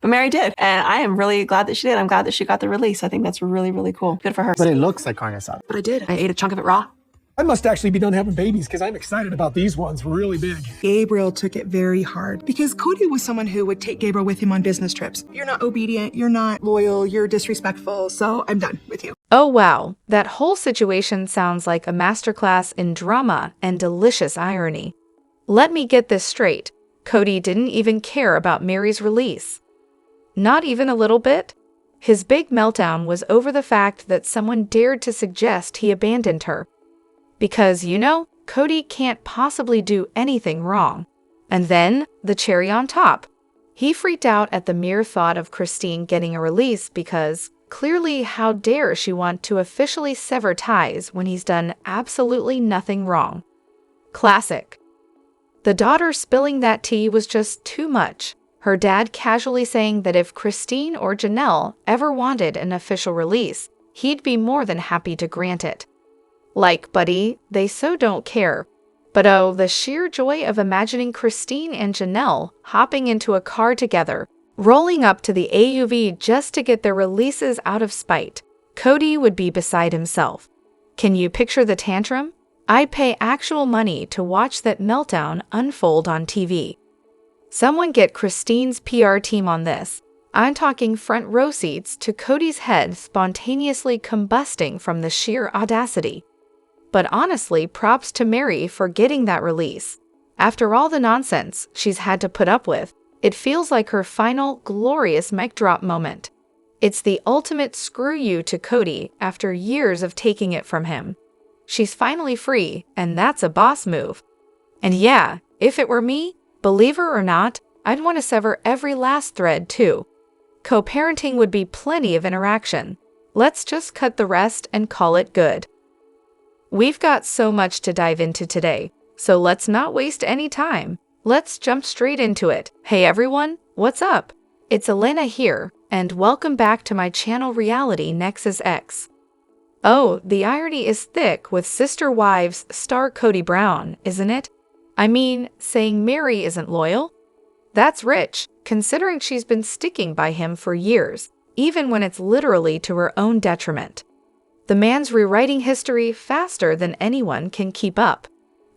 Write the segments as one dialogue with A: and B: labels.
A: But Mary did, and I am really glad that she did. I'm glad that she got the release. I think that's really, really cool. Good for her.
B: But it looks like carne asada.
A: But I did. I ate a chunk of it raw.
C: I must actually be done having babies because I'm excited about these ones really big.
D: Gabriel took it very hard because Kody was someone who would take Gabriel with him on business trips. You're not obedient, you're not loyal, you're disrespectful, so I'm done with you.
E: Oh wow, that whole situation sounds like a masterclass in drama and delicious irony. Let me get this straight. Kody didn't even care about Mary's release. Not even a little bit? His big meltdown was over the fact that someone dared to suggest he abandoned her. Because, Kody can't possibly do anything wrong. And then, the cherry on top. He freaked out at the mere thought of Christine getting a release because, clearly, how dare she want to officially sever ties when he's done absolutely nothing wrong. Classic. The daughter spilling that tea was just too much. Her dad casually saying that if Christine or Janelle ever wanted an official release, he'd be more than happy to grant it. Like, buddy, they so don't care. But oh, the sheer joy of imagining Christine and Janelle hopping into a car together, rolling up to the AUV just to get their releases out of spite. Kody would be beside himself. Can you picture the tantrum? I'd pay actual money to watch that meltdown unfold on TV. Someone get Christine's PR team on this. I'm talking front row seats to Kody's head spontaneously combusting from the sheer audacity. But honestly, props to Mary for getting that release. After all the nonsense she's had to put up with, it feels like her final, glorious mic drop moment. It's the ultimate screw you to Kody after years of taking it from him. She's finally free, and that's a boss move. And yeah, if it were me, believe her or not, I'd want to sever every last thread too. Co-parenting would be plenty of interaction. Let's just cut the rest and call it good. We've got so much to dive into today, so let's not waste any time. Let's jump straight into it. Hey everyone, what's up? It's Elena here, and welcome back to my channel Reality Nexus X. Oh, the irony is thick with Sister Wives star Kody Brown, isn't it? I mean, saying Mary isn't loyal? That's rich, considering she's been sticking by him for years, even when it's literally to her own detriment. The man's rewriting history faster than anyone can keep up.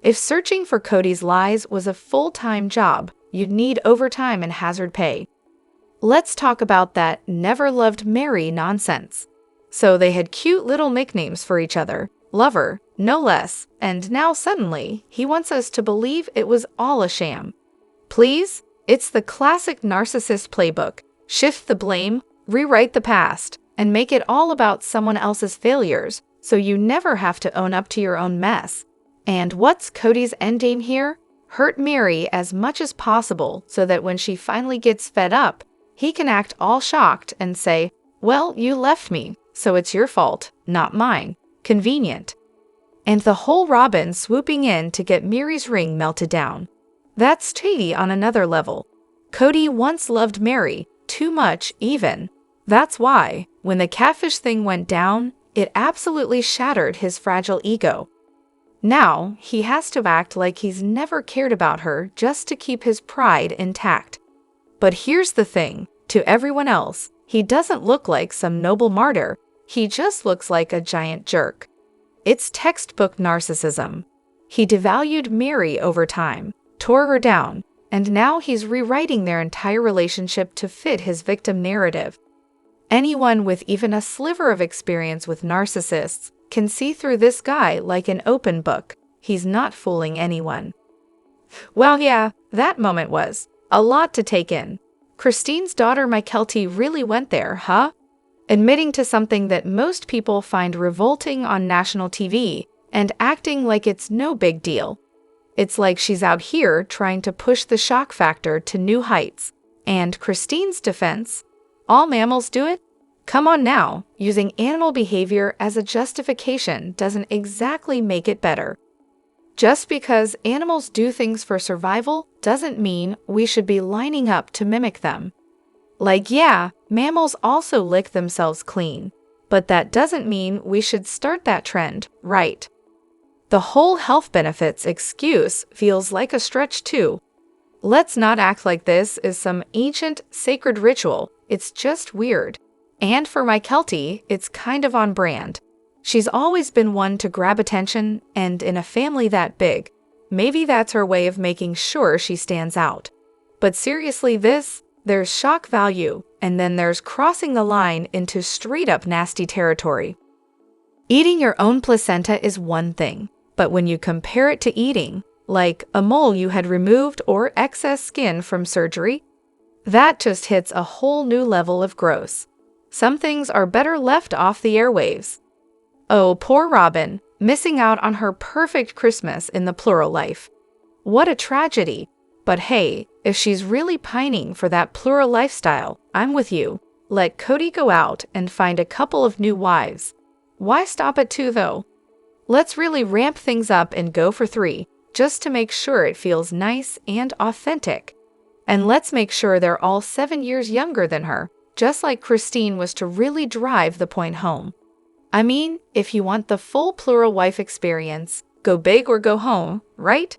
E: If searching for Kody's lies was a full-time job, you'd need overtime and hazard pay. Let's talk about that never loved Mary nonsense. So they had cute little nicknames for each other, lover, no less, and now suddenly he wants us to believe it was all a sham. Please? It's the classic narcissist playbook. Shift the blame, rewrite the past, and make it all about someone else's failures, so you never have to own up to your own mess. And what's Kody's endgame here? Hurt Mary as much as possible so that when she finally gets fed up, he can act all shocked and say, well, you left me, so it's your fault, not mine. Convenient. And the whole Robyn swooping in to get Mary's ring melted down. That's shady on another level. Kody once loved Mary, too much even. That's why, when the catfish thing went down, it absolutely shattered his fragile ego. Now, he has to act like he's never cared about her just to keep his pride intact. But here's the thing, to everyone else, he doesn't look like some noble martyr, he just looks like a giant jerk. It's textbook narcissism. He devalued Mary over time, tore her down, and now he's rewriting their entire relationship to fit his victim narrative. Anyone with even a sliver of experience with narcissists can see through this guy like an open book. He's not fooling anyone. Well, yeah, that moment was a lot to take in. Christine's daughter Mykelti really went there, huh? Admitting to something that most people find revolting on national TV and acting like it's no big deal. It's like she's out here trying to push the shock factor to new heights. And Christine's defense, all mammals do it? Come on now, using animal behavior as a justification doesn't exactly make it better. Just because animals do things for survival doesn't mean we should be lining up to mimic them. Like, yeah, mammals also lick themselves clean, but that doesn't mean we should start that trend, right? The whole health benefits excuse feels like a stretch too. Let's not act like this is some ancient, sacred ritual. It's just weird. And for my Keltie, it's kind of on brand. She's always been one to grab attention, and in a family that big, maybe that's her way of making sure she stands out. But seriously, there's shock value, and then there's crossing the line into straight-up nasty territory. Eating your own placenta is one thing, but when you compare it to eating, like a mole you had removed or excess skin from surgery, that just hits a whole new level of gross. Some things are better left off the airwaves. Oh, poor Robyn, missing out on her perfect Christmas in the plural life. What a tragedy. But hey, if she's really pining for that plural lifestyle, I'm with you. Let Kody go out and find a couple of new wives. Why stop at 2 though? Let's really ramp things up and go for 3, just to make sure it feels nice and authentic. And let's make sure they're all 7 years younger than her, just like Christine was to really drive the point home. I mean, if you want the full plural wife experience, go big or go home, right?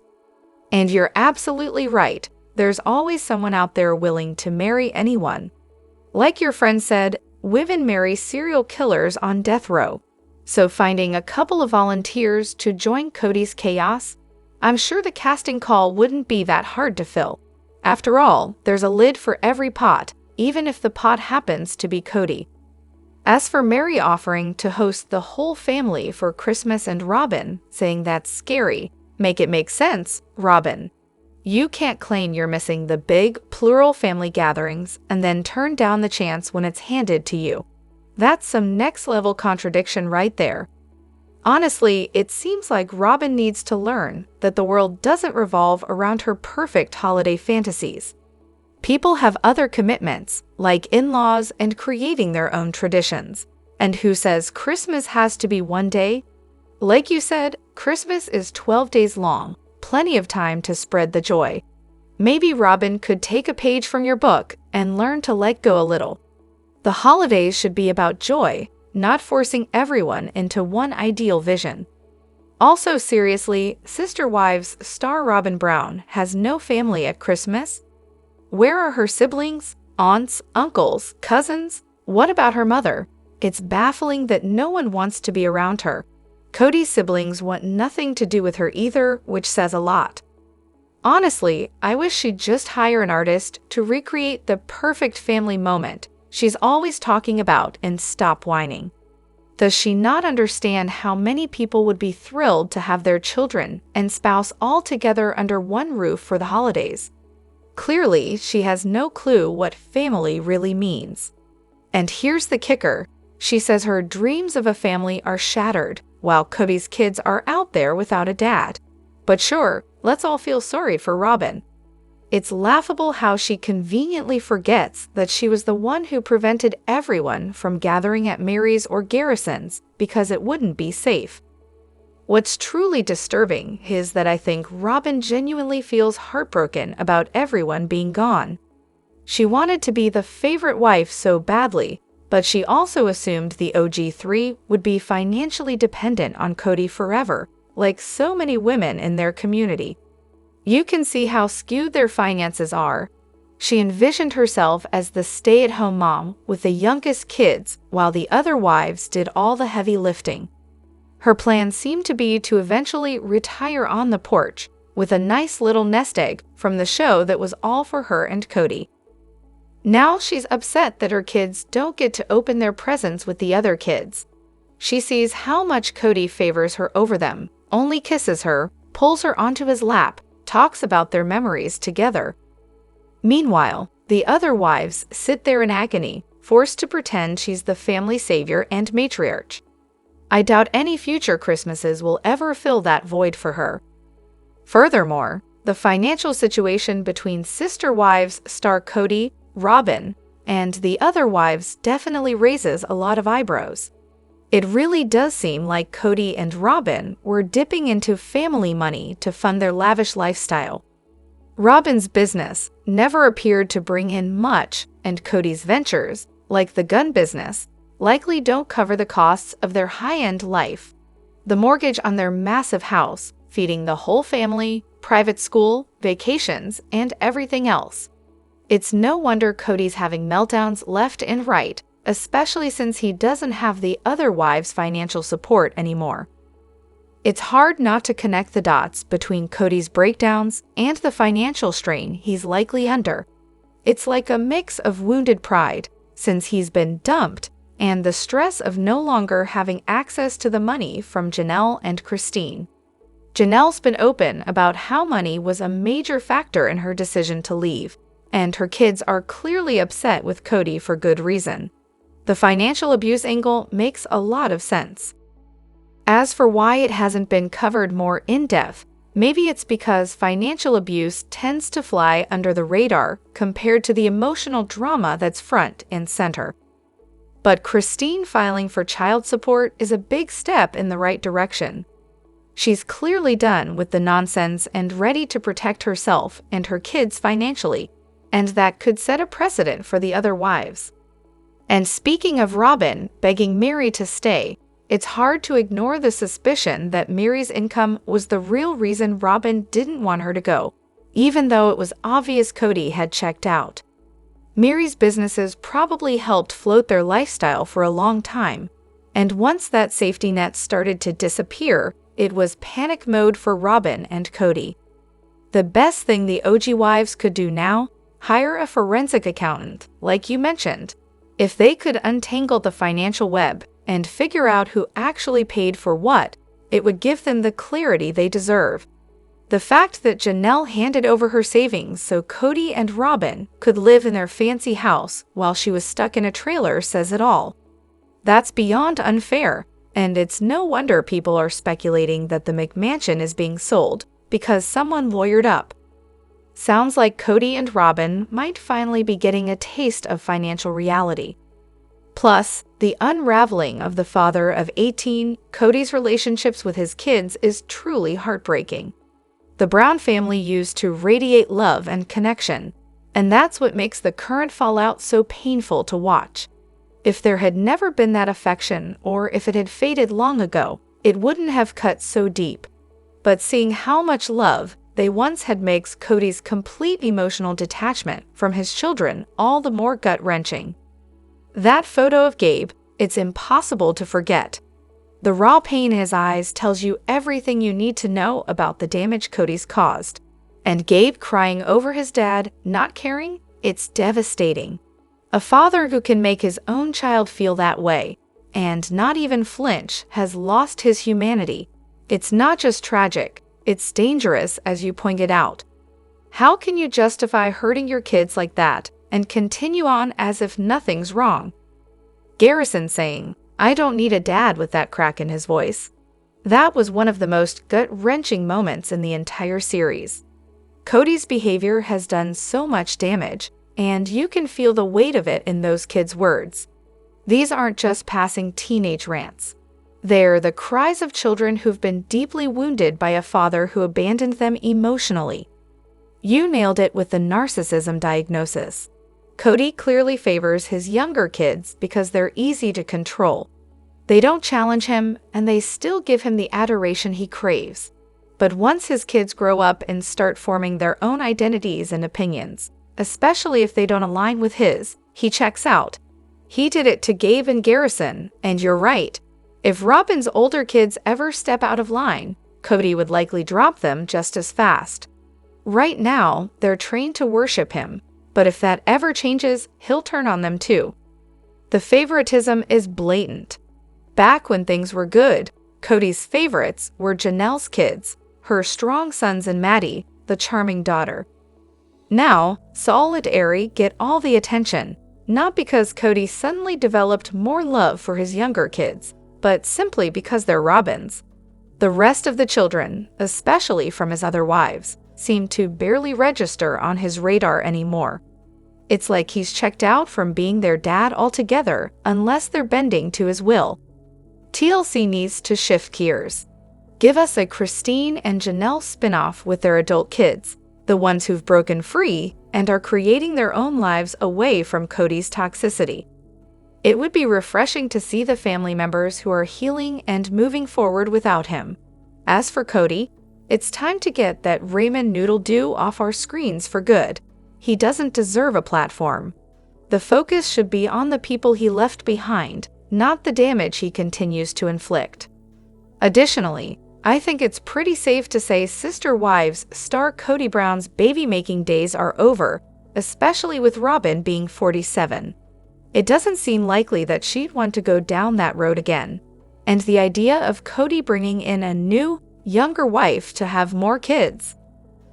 E: And you're absolutely right. There's always someone out there willing to marry anyone. Like your friend said, women marry serial killers on death row. So finding a couple of volunteers to join Kody's chaos, I'm sure the casting call wouldn't be that hard to fill. After all, there's a lid for every pot, even if the pot happens to be Kody. As for Mary offering to host the whole family for Christmas and Robyn, saying that's scary, make it make sense, Robyn. You can't claim you're missing the big, plural family gatherings and then turn down the chance when it's handed to you. That's some next-level contradiction right there. Honestly, it seems like Robyn needs to learn that the world doesn't revolve around her perfect holiday fantasies. People have other commitments, like in-laws and creating their own traditions. And who says Christmas has to be one day? Like you said, Christmas is 12 days long, plenty of time to spread the joy. Maybe Robyn could take a page from your book and learn to let go a little. The holidays should be about joy, not forcing everyone into one ideal vision. Also, seriously, Sister Wives star Robyn Brown has no family at Christmas? Where are her siblings, aunts, uncles, cousins? What about her mother? It's baffling that no one wants to be around her. Kody's siblings want nothing to do with her either, which says a lot. Honestly, I wish she'd just hire an artist to recreate the perfect family moment she's always talking about and stop whining. Does she not understand how many people would be thrilled to have their children and spouse all together under one roof for the holidays? Clearly, she has no clue what family really means. And here's the kicker. She says her dreams of a family are shattered, while Kody's kids are out there without a dad. But sure, let's all feel sorry for Robyn. It's laughable how she conveniently forgets that she was the one who prevented everyone from gathering at Mary's or Garrison's because it wouldn't be safe. What's truly disturbing is that I think Robyn genuinely feels heartbroken about everyone being gone. She wanted to be the favorite wife so badly, but she also assumed the OG3 would be financially dependent on Kody forever, like so many women in their community. You can see how skewed their finances are. She envisioned herself as the stay-at-home mom with the youngest kids, while the other wives did all the heavy lifting. Her plan seemed to be to eventually retire on the porch, with a nice little nest egg from the show that was all for her and Kody. Now she's upset that her kids don't get to open their presents with the other kids. She sees how much Kody favors her over them, only kisses her, pulls her onto his lap, talks about their memories together. Meanwhile, the other wives sit there in agony, forced to pretend she's the family savior and matriarch. I doubt any future Christmases will ever fill that void for her. Furthermore, the financial situation between Sister Wives star Kody, Robyn, and the other wives definitely raises a lot of eyebrows. It really does seem like Kody and Robyn were dipping into family money to fund their lavish lifestyle. Robyn's business never appeared to bring in much, and Kody's ventures, like the gun business, likely don't cover the costs of their high-end life. The mortgage on their massive house, feeding the whole family, private school, vacations, and everything else. It's no wonder Kody's having meltdowns left and right, especially since he doesn't have the other wives' financial support anymore. It's hard not to connect the dots between Kody's breakdowns and the financial strain he's likely under. It's like a mix of wounded pride, since he's been dumped, and the stress of no longer having access to the money from Janelle and Christine. Janelle's been open about how money was a major factor in her decision to leave, and her kids are clearly upset with Kody for good reason. The financial abuse angle makes a lot of sense. As for why it hasn't been covered more in-depth, maybe it's because financial abuse tends to fly under the radar compared to the emotional drama that's front and center. But Christine filing for child support is a big step in the right direction. She's clearly done with the nonsense and ready to protect herself and her kids financially, and that could set a precedent for the other wives. And speaking of Robyn begging Meri to stay, it's hard to ignore the suspicion that Meri's income was the real reason Robyn didn't want her to go, even though it was obvious Kody had checked out. Meri's businesses probably helped float their lifestyle for a long time, and once that safety net started to disappear, it was panic mode for Robyn and Kody. The best thing the OG wives could do now? Hire a forensic accountant, like you mentioned. If they could untangle the financial web and figure out who actually paid for what, it would give them the clarity they deserve. The fact that Janelle handed over her savings so Kody and Robyn could live in their fancy house while she was stuck in a trailer says it all. That's beyond unfair, and it's no wonder people are speculating that the McMansion is being sold because someone lawyered up. Sounds like Kody and Robyn might finally be getting a taste of financial reality. Plus, the unraveling of the father of 18, Kody's relationships with his kids is truly heartbreaking. The Brown family used to radiate love and connection, and that's what makes the current fallout so painful to watch. If there had never been that affection, or if it had faded long ago, it wouldn't have cut so deep. But seeing how much love they once had makes Kody's complete emotional detachment from his children all the more gut-wrenching. That photo of Gabe, it's impossible to forget. The raw pain in his eyes tells you everything you need to know about the damage Kody's caused. And Gabe crying over his dad, not caring, it's devastating. A father who can make his own child feel that way, and not even flinch, has lost his humanity. It's not just tragic, it's dangerous, as you pointed out. How can you justify hurting your kids like that and continue on as if nothing's wrong? Garrison saying, "I don't need a dad," with that crack in his voice. That was one of the most gut-wrenching moments in the entire series. Kody's behavior has done so much damage, and you can feel the weight of it in those kids' words. These aren't just passing teenage rants. They're the cries of children who've been deeply wounded by a father who abandoned them emotionally. You nailed it with the narcissism diagnosis. Kody clearly favors his younger kids because they're easy to control. They don't challenge him, and they still give him the adoration he craves. But once his kids grow up and start forming their own identities and opinions, especially if they don't align with his, he checks out. He did it to Gabe and Garrison, and you're right. If Robyn's older kids ever step out of line, Kody would likely drop them just as fast. Right now, they're trained to worship him, but if that ever changes, he'll turn on them too. The favoritism is blatant. Back when things were good, Kody's favorites were Janelle's kids, her strong sons, and Maddie, the charming daughter. Now, Saul and Ari get all the attention, not because Kody suddenly developed more love for his younger kids, but simply because they're Robyn's. The rest of the children, especially from his other wives, seem to barely register on his radar anymore. It's like he's checked out from being their dad altogether unless they're bending to his will. TLC needs to shift gears. Give us a Christine and Janelle spinoff with their adult kids, the ones who've broken free and are creating their own lives away from Kody's toxicity. It would be refreshing to see the family members who are healing and moving forward without him. As for Kody, It's time to get that ramen noodle do off our screens for good. He doesn't deserve a platform. The focus should be on the people he left behind, not the damage he continues to inflict. Additionally, I think it's pretty safe to say Sister Wives star Kody Brown's baby-making days are over, especially with Robyn being 47. It doesn't seem likely that she'd want to go down that road again. And the idea of Kody bringing in a new, younger wife to have more kids,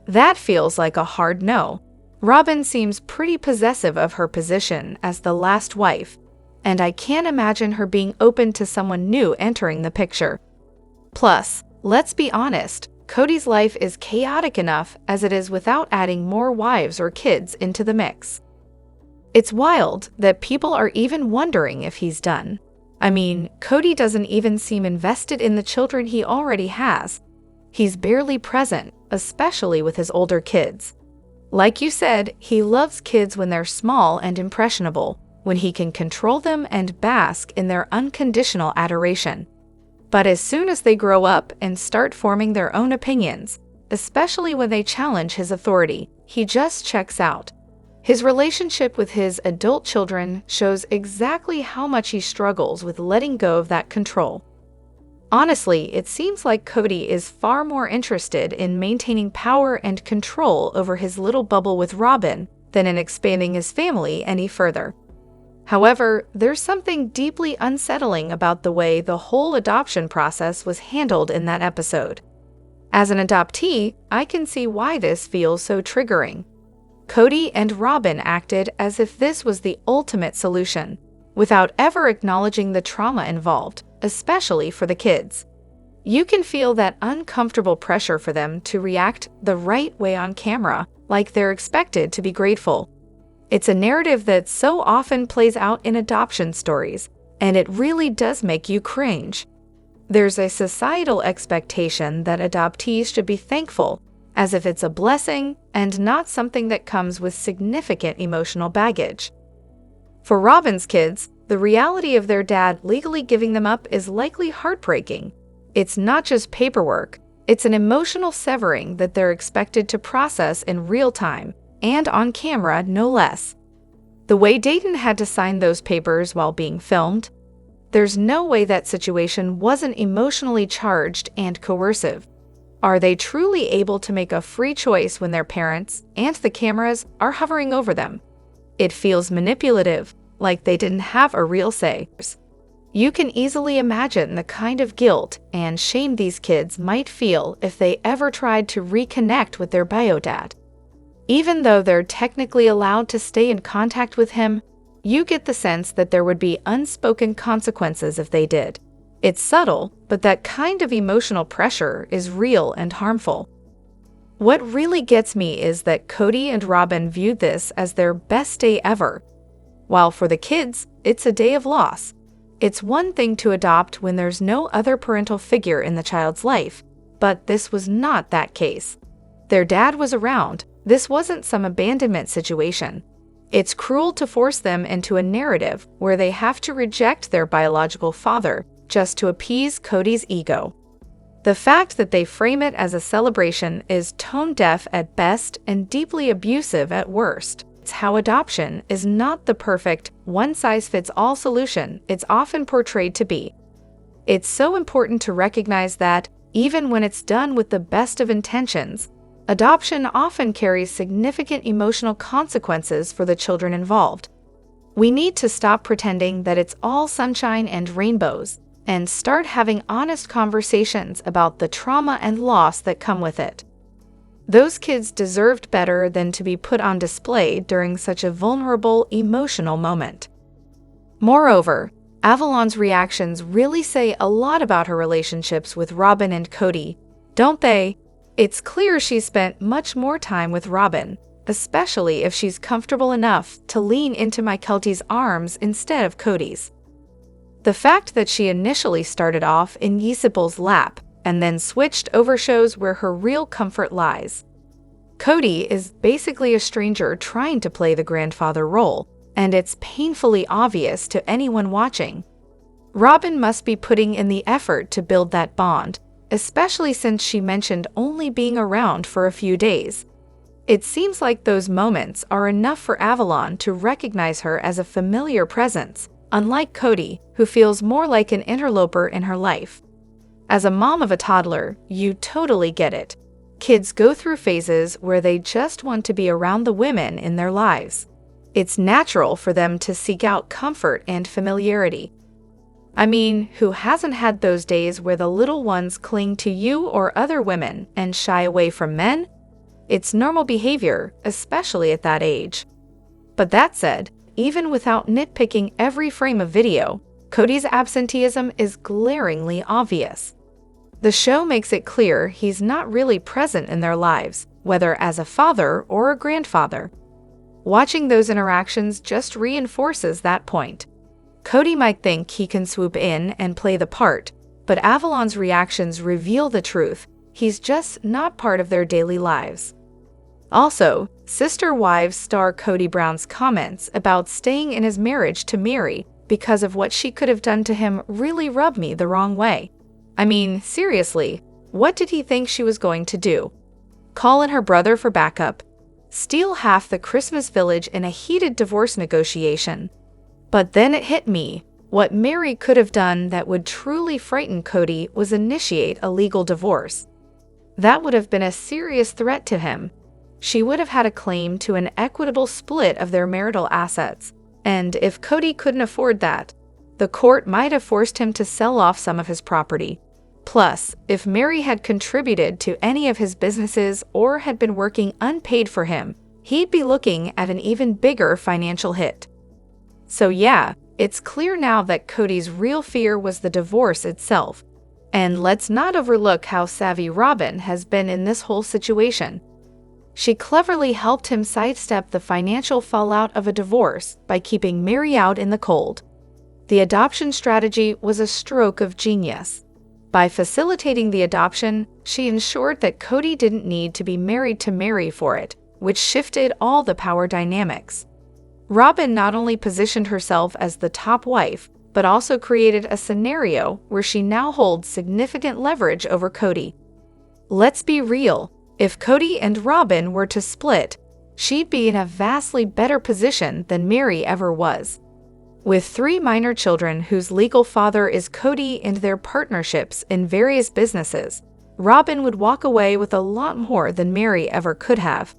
E: that feels like a hard no. Robyn seems pretty possessive of her position as the last wife, and I can't imagine her being open to someone new entering the picture. Plus, let's be honest, Kody's life is chaotic enough as it is without adding more wives or kids into the mix. It's wild that people are even wondering if he's done. I mean, Kody doesn't even seem invested in the children he already has. He's barely present, especially with his older kids. Like you said, he loves kids when they're small and impressionable, when he can control them and bask in their unconditional adoration. But as soon as they grow up and start forming their own opinions, especially when they challenge his authority, he just checks out. His relationship with his adult children shows exactly how much he struggles with letting go of that control. Honestly, it seems like Kody is far more interested in maintaining power and control over his little bubble with Robyn than in expanding his family any further. However, there's something deeply unsettling about the way the whole adoption process was handled in that episode. As an adoptee, I can see why this feels so triggering. Kody and Robyn acted as if this was the ultimate solution, without ever acknowledging the trauma involved, especially for the kids. You can feel that uncomfortable pressure for them to react the right way on camera, like they're expected to be grateful. It's a narrative that so often plays out in adoption stories, and it really does make you cringe. There's a societal expectation that adoptees should be thankful, as if it's a blessing and not something that comes with significant emotional baggage. For Robyn's kids, the reality of their dad legally giving them up is likely heartbreaking. It's not just paperwork, it's an emotional severing that they're expected to process in real time, and on camera, no less. The way Dayton had to sign those papers while being filmed, there's no way that situation wasn't emotionally charged and coercive. Are they truly able to make a free choice when their parents and the cameras are hovering over them? It feels manipulative, like they didn't have a real say. You can easily imagine the kind of guilt and shame these kids might feel if they ever tried to reconnect with their bio dad. Even though they're technically allowed to stay in contact with him, you get the sense that there would be unspoken consequences if they did. It's subtle, but that kind of emotional pressure is real and harmful. What really gets me is that Kody and Robyn viewed this as their best day ever. While for the kids, it's a day of loss. It's one thing to adopt when there's no other parental figure in the child's life, but this was not that case. Their dad was around. This wasn't some abandonment situation. It's cruel to force them into a narrative where they have to reject their biological father just to appease Kody's ego. The fact that they frame it as a celebration is tone-deaf at best and deeply abusive at worst. It's how adoption is not the perfect, one-size-fits-all solution it's often portrayed to be. It's so important to recognize that, even when it's done with the best of intentions, adoption often carries significant emotional consequences for the children involved. We need to stop pretending that it's all sunshine and rainbows, and start having honest conversations about the trauma and loss that come with it. Those kids deserved better than to be put on display during such a vulnerable, emotional moment. Moreover, Avalon's reactions really say a lot about her relationships with Robyn and Kody, don't they? It's clear she spent much more time with Robyn, especially if she's comfortable enough to lean into Mykelti's arms instead of Kody's. The fact that she initially started off in Ysabel's lap and then switched over shows where her real comfort lies. Kody is basically a stranger trying to play the grandfather role, and it's painfully obvious to anyone watching. Robyn must be putting in the effort to build that bond, especially since she mentioned only being around for a few days. It seems like those moments are enough for Avalon to recognize her as a familiar presence, unlike Kody, who feels more like an interloper in her life. As a mom of a toddler, you totally get it. Kids go through phases where they just want to be around the women in their lives. It's natural for them to seek out comfort and familiarity. I mean, who hasn't had those days where the little ones cling to you or other women and shy away from men? It's normal behavior, especially at that age. But that said, even without nitpicking every frame of video, Kody's absenteeism is glaringly obvious. The show makes it clear he's not really present in their lives, whether as a father or a grandfather. Watching those interactions just reinforces that point. Kody might think he can swoop in and play the part, but Avalon's reactions reveal the truth. He's just not part of their daily lives. Also, Sister Wives star Kody Brown's comments about staying in his marriage to Meri because of what she could have done to him really rubbed me the wrong way. I mean, seriously, what did he think she was going to do? Call in her brother for backup? Steal half the Christmas village in a heated divorce negotiation? But then it hit me. What Meri could have done that would truly frighten Kody was initiate a legal divorce. That would have been a serious threat to him. She would have had a claim to an equitable split of their marital assets, and if Kody couldn't afford that, the court might have forced him to sell off some of his property. Plus, if Meri had contributed to any of his businesses or had been working unpaid for him, he'd be looking at an even bigger financial hit. So yeah, it's clear now that Kody's real fear was the divorce itself. And let's not overlook how savvy Robyn has been in this whole situation. She cleverly helped him sidestep the financial fallout of a divorce by keeping Meri out in the cold. The adoption strategy was a stroke of genius. By facilitating the adoption, she ensured that Kody didn't need to be married to Meri for it, which shifted all the power dynamics. Robyn not only positioned herself as the top wife, but also created a scenario where she now holds significant leverage over Kody. Let's be real, if Kody and Robyn were to split, she'd be in a vastly better position than Meri ever was. With 3 minor children whose legal father is Kody and their partnerships in various businesses, Robyn would walk away with a lot more than Meri ever could have.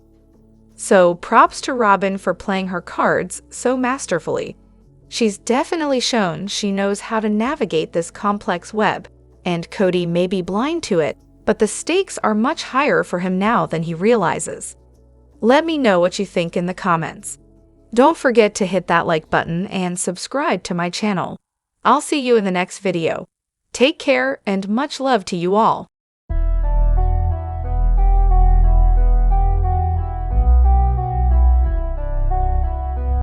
E: So props to Robyn for playing her cards so masterfully. She's definitely shown she knows how to navigate this complex web, and Kody may be blind to it, but the stakes are much higher for him now than he realizes. Let me know what you think in the comments. Don't forget to hit that like button and subscribe to my channel. I'll see you in the next video. Take care and much love to you all.